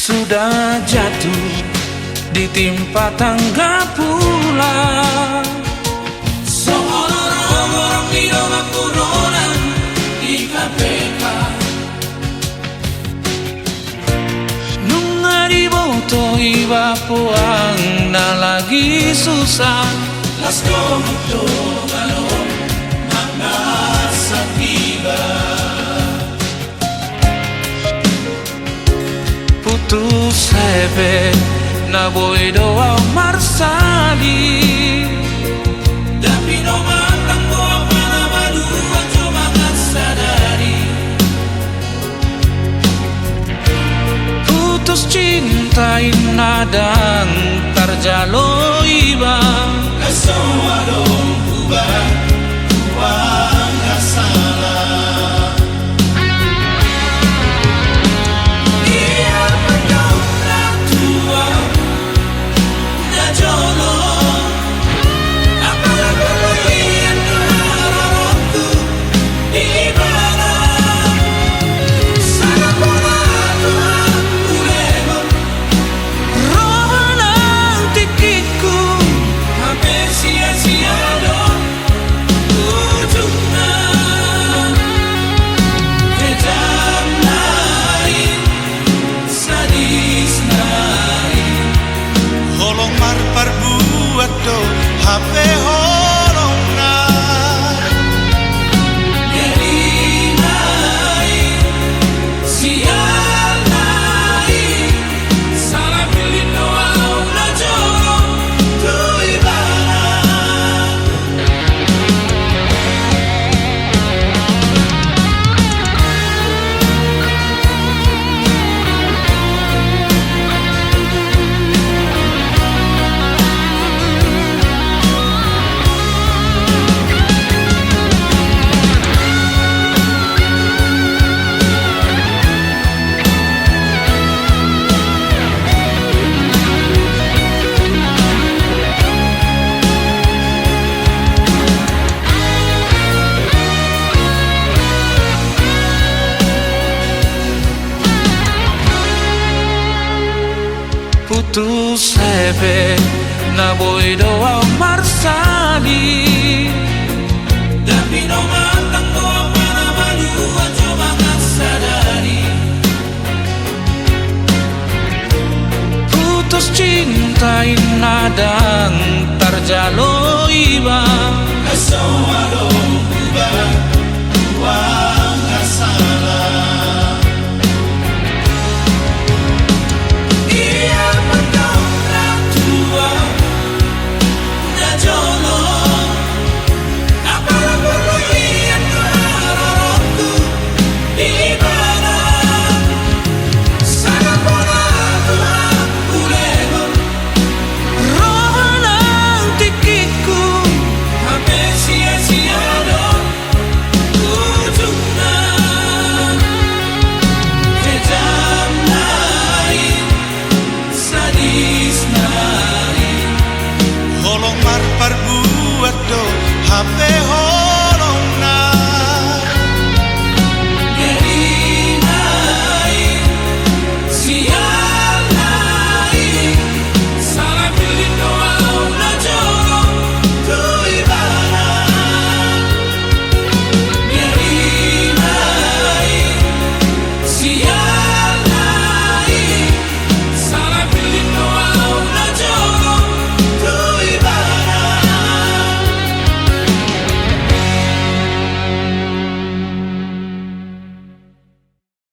Sudah jatuh ditimpa tangga pula. Seorang orang di dalam buronan di KPK. Nunga di boto iba puang na lagi susah. Las komuto galon mga sakiba. Putus hebe na boy doa marsali. Tapi no matang ko apa na madua coba sadari. Putus cinta inadang tarjalo iba. Semua dong ubah uang gak salah. Dia pendonor tua udah jolo. Apalagi kalian harapku di mana. Sana pola Tuhan ulemon rohanan tikiku. Hampir sia-sia dong ujungnya. Kejam lain, sadis lain. Holong marpar buat do HP holong na. Jadi lain, sial lain. Salah pilih doa udah jorok tuh ibarat. Putus hebe na boy doa marsali. Tapi no matang ko apa na madua coba gak sadari. Putus cinta inadang tarjalo iba. Semua dong ubah uang gak salah.